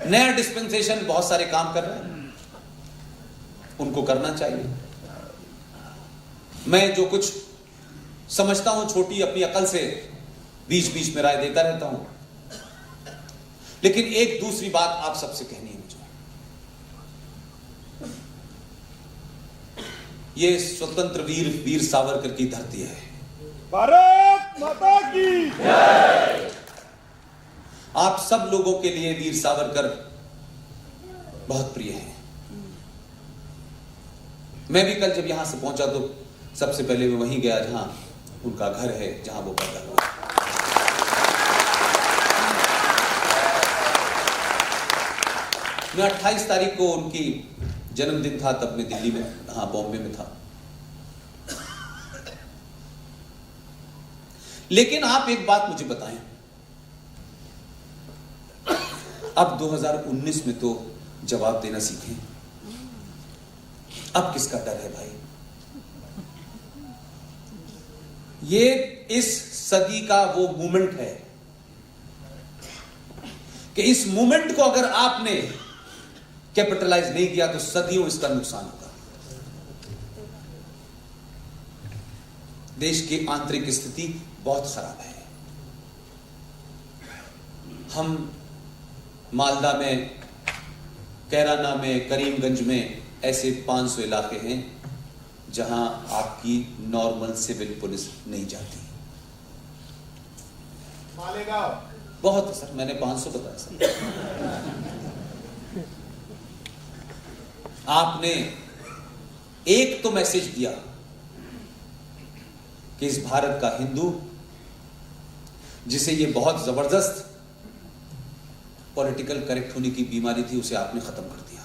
नया डिस्पेंसेशन बहुत सारे काम कर रहे हैं, उनको करना चाहिए। मैं जो कुछ समझता हूं छोटी अपनी अकल से बीच बीच में राय देता रहता हूं, लेकिन एक दूसरी बात आप सबसे कहनी है मुझे। ये स्वतंत्र वीर सावरकर की धरती है। भारत माता की जय। आप सब लोगों के लिए वीर सावरकर बहुत प्रिय हैं। मैं भी कल जब यहां से पहुंचा तो सबसे पहले मैं वहीं गया जहां उनका घर है, जहां वो पैदा हुए। मैं 28 तारीख को उनकी जन्मदिन था, तब मैं दिल्ली में, बॉम्बे में था। लेकिन आप एक बात मुझे बताएं, अब 2019 में तो जवाब देना सीखें। अब किसका डर है भाई? ये इस सदी का वो मूवमेंट है कि इस मूवमेंट को अगर आपने कैपिटलाइज नहीं किया तो सदियों इसका नुकसान होगा। देश की आंतरिक स्थिति बहुत खराब है। हम मालदा में, कैराना में, करीमगंज में ऐसे 500 इलाके हैं जहां आपकी नॉर्मल सिविल पुलिस नहीं जाती। मालेगांव बहुत है सर, मैंने 500 बताया सर। आपने एक तो मैसेज दिया कि इस भारत का हिंदू, जिसे ये बहुत जबरदस्त पॉलिटिकल करेक्ट होने की बीमारी थी, उसे आपने खत्म कर दिया।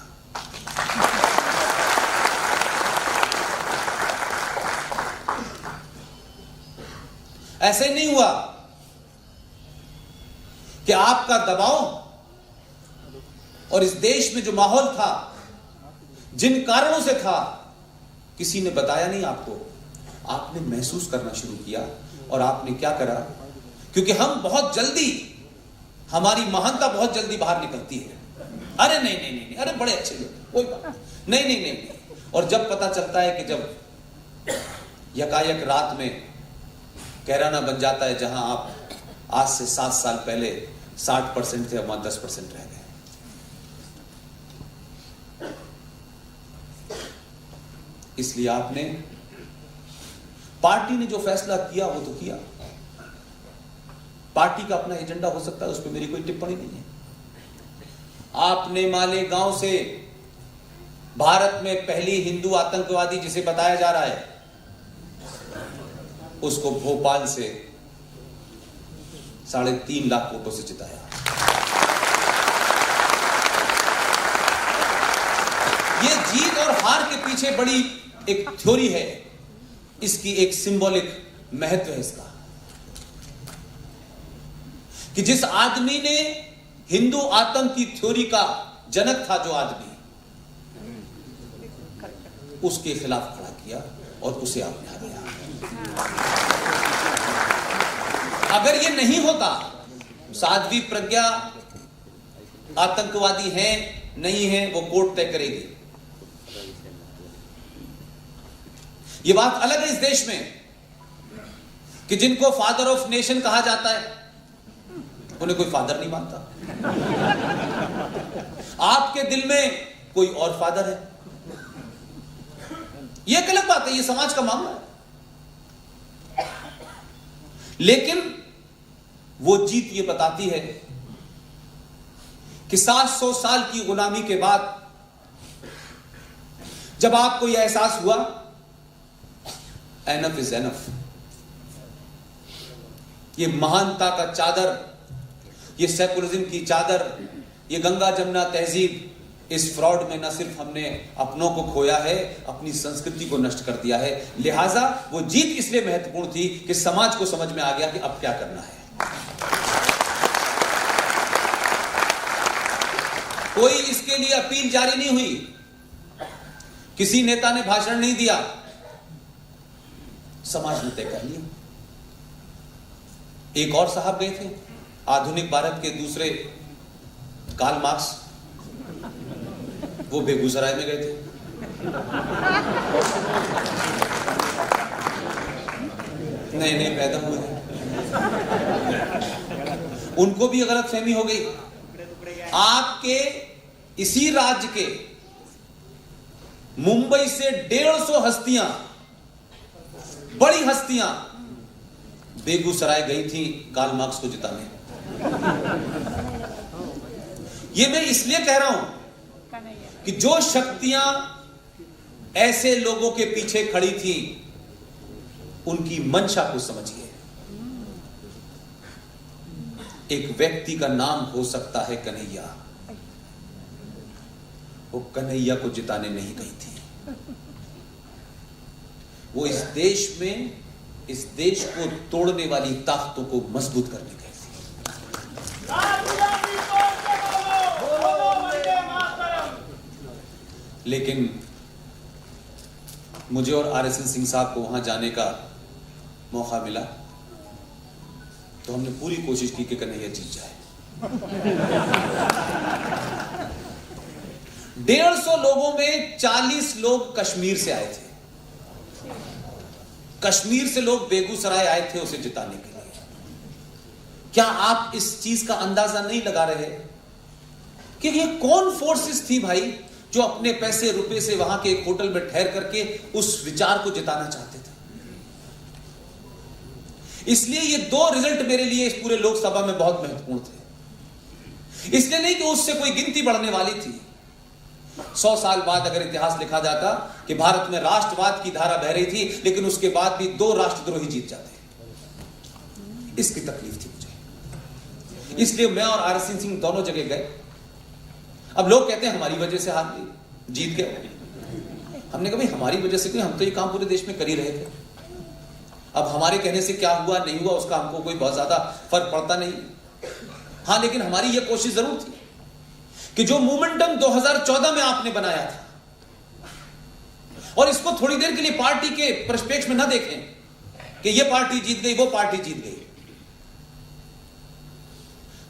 ऐसे नहीं हुआ कि आपका दबाव और इस देश में जो माहौल था, जिन कारणों से था, किसी ने बताया नहीं आपको। आपने महसूस करना शुरू किया और आपने क्या करा, क्योंकि हम बहुत जल्दी, हमारी महानता बहुत जल्दी बाहर निकलती है। अरे नहीं नहीं नहीं, अरे बड़े अच्छे लोग, कोई बात नहीं नहीं नहीं नहीं। और जब पता चलता है कि जब यकायक रात में कैराना बन जाता है, जहां आप आज से 7 साल पहले 60% थे, वहां 10% रह गए। इसलिए आपने, पार्टी ने जो फैसला किया वो तो किया। पार्टी का अपना एजेंडा हो सकता है, उस पर मेरी कोई टिप्पणी नहीं है। आपने मालेगांव से भारत में पहली हिंदू आतंकवादी जिसे बताया जा रहा है, उसको भोपाल से 3.5 लाख वोटों से जिताया। ये जीत और हार के पीछे बड़ी एक थ्योरी है, इसकी एक सिंबॉलिक महत्व है इसका, कि जिस आदमी ने हिंदू आतंक की थ्योरी का जनक था, जो आदमी, उसके खिलाफ खड़ा किया और उसे आपने हराया। अगर ये नहीं होता, साध्वी प्रज्ञा आतंकवादी है नहीं है वो कोर्ट तय करेगी। ये बात अलग है इस देश में कि जिनको फादर ऑफ नेशन कहा जाता है, उन्हें कोई फादर नहीं मानता। आपके दिल में कोई और फादर है, यह एक अलग बात है, यह समाज का मामला है। लेकिन वो जीत ये बताती है कि 700 साल की गुलामी के बाद जब आपको यह एहसास हुआ एनफ इज एनफ, ये महानता का चादर, ये सेकुलरिज्म की चादर, ये गंगा जमुना तहजीब, इस फ्रॉड में न सिर्फ हमने अपनों को खोया है, अपनी संस्कृति को नष्ट कर दिया है। लिहाजा वो जीत इसलिए महत्वपूर्ण थी कि समाज को समझ में आ गया कि अब क्या करना है। कोई इसके लिए अपील जारी नहीं हुई, किसी नेता ने भाषण नहीं दिया, समाज ने तय कर लिया। एक और साहब गए थे, आधुनिक भारत के दूसरे कार्ल मार्क्स, वो बेगूसराय में गए थे। नए नए पैदा हुए हैं, उनको भी गलतफहमी हो गई। आपके इसी राज्य के मुंबई से 150 हस्तियां, बड़ी हस्तियां बेगूसराय गई थी कार्ल मार्क्स को जिताने। ये मैं इसलिए कह रहा हूं कि जो शक्तियां ऐसे लोगों के पीछे खड़ी थी, उनकी मंशा को समझिए। एक व्यक्ति का नाम हो सकता है कन्हैया, वो कन्हैया को जिताने नहीं गई थी, वो इस देश में, इस देश को तोड़ने वाली ताकतों को मजबूत करने गई थी। लेकिन मुझे और आरएसएन सिंह साहब को वहां जाने का मौका मिला तो हमने पूरी कोशिश की कि कन्हैया जीत जाए। 150 लोगों में 40 लोग कश्मीर से आए थे। कश्मीर से लोग बेगूसराय आए थे उसे जिताने के लिए। क्या आप इस चीज का अंदाजा नहीं लगा रहे कि ये कौन फोर्सेस थी भाई, जो अपने पैसे रुपए से वहां के एक होटल में ठहर करके उस विचार को जिताना चाहते थे। इसलिए ये दो रिजल्ट मेरे लिए इस पूरे लोकसभा में बहुत महत्वपूर्ण थे। इसलिए नहीं कि उससे कोई गिनती बढ़ने वाली थी। 100 साल बाद अगर इतिहास लिखा जाता कि भारत में राष्ट्रवाद की धारा बह रही थी, लेकिन उसके बाद भी 2 राष्ट्रद्रोही जीत जाते, इसकी तकलीफ थी मुझे। इसलिए मैं और आरएसएन सिंह दोनों जगह गए। अब लोग कहते हैं हमारी वजह से हार गई, जीत गए। हमने कहा भाई हमारी वजह से क्यों, हम तो ये काम पूरे देश में कर ही रहे थे। अब हमारे कहने से क्या हुआ नहीं हुआ उसका हमको कोई बहुत ज्यादा फर्क पड़ता नहीं। हां, लेकिन हमारी यह कोशिश जरूर थी कि जो मोमेंटम 2014 में आपने बनाया था, और इसको थोड़ी देर के लिए पार्टी के परिप्रेक्ष्य में ना देखें कि यह पार्टी जीत गई, वो पार्टी जीत गई।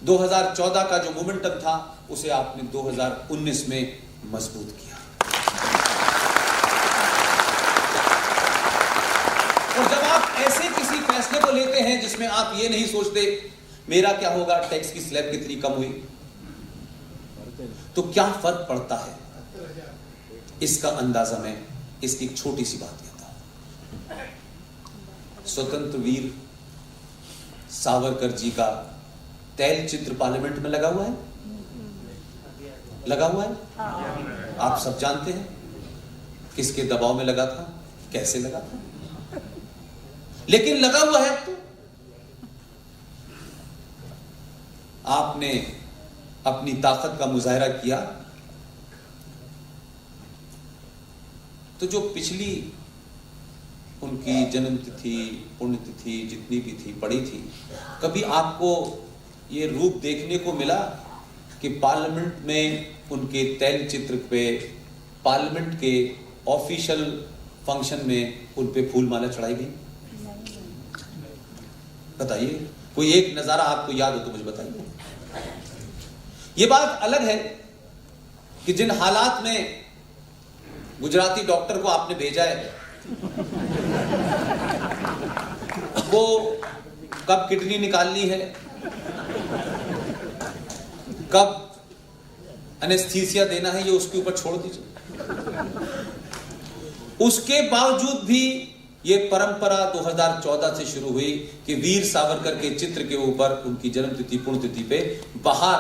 2014 का जो मोमेंटम था उसे आपने 2019 में मजबूत किया। और जब आप ऐसे किसी फैसले को लेते हैं जिसमें आप ये नहीं सोचते मेरा क्या होगा, टैक्स की स्लैब कितनी कम हुई, तो क्या फर्क पड़ता है, इसका अंदाजा मैं इसकी एक छोटी सी बात देता हूं। स्वतंत्र वीर सावरकर जी का तैल चित्र पार्लियामेंट में लगा हुआ है, लगा हुआ है। आप सब जानते हैं किसके दबाव में लगा था, कैसे लगा था, लेकिन लगा हुआ है। तो आपने अपनी ताकत का मुजाहरा किया, तो जो पिछली उनकी जन्मतिथि, पुण्यतिथि जितनी भी थी, पड़ी थी, कभी आपको ये रूप देखने को मिला कि पार्लियामेंट में उनके तैल चित्र पे, पार्लियामेंट के ऑफिशियल फंक्शन में उन पे फूल माला चढ़ाई गई? बताइए, कोई एक नजारा आपको याद हो तो मुझे बताइए। यह बात अलग है कि जिन हालात में गुजराती डॉक्टर को आपने भेजा है, वो कब किडनी निकालनी है, कब एनेस्थीसिया देना है, ये उसके ऊपर छोड़ दीजिए। उसके बावजूद भी ये परंपरा 2014 से शुरू हुई कि वीर सावरकर के चित्र के ऊपर, उनकी जन्मतिथि पुण्यतिथि पे बाहर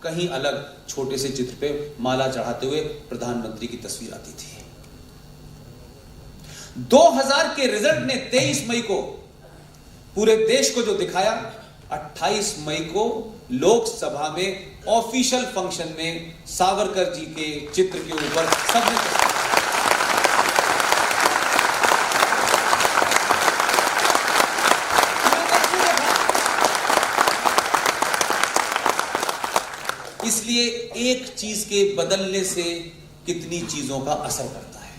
कहीं अलग छोटे से चित्र पे माला चढ़ाते हुए प्रधानमंत्री की तस्वीर आती थी। 2000 के रिजल्ट ने 23 मई को पूरे देश को जो दिखाया, 28 मई को लोकसभा में ऑफिशियल फंक्शन में सावरकर जी के चित्र के ऊपर सबने, इसलिए एक चीज के बदलने से कितनी चीजों का असर पड़ता है।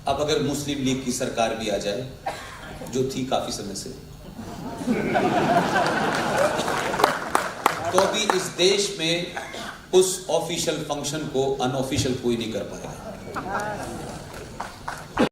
अब अगर मुस्लिम लीग की सरकार भी आ जाए, जो थी काफी समय से, तो भी इस देश में उस ऑफिशियल फंक्शन को अनऑफिशियल कोई नहीं कर पाया।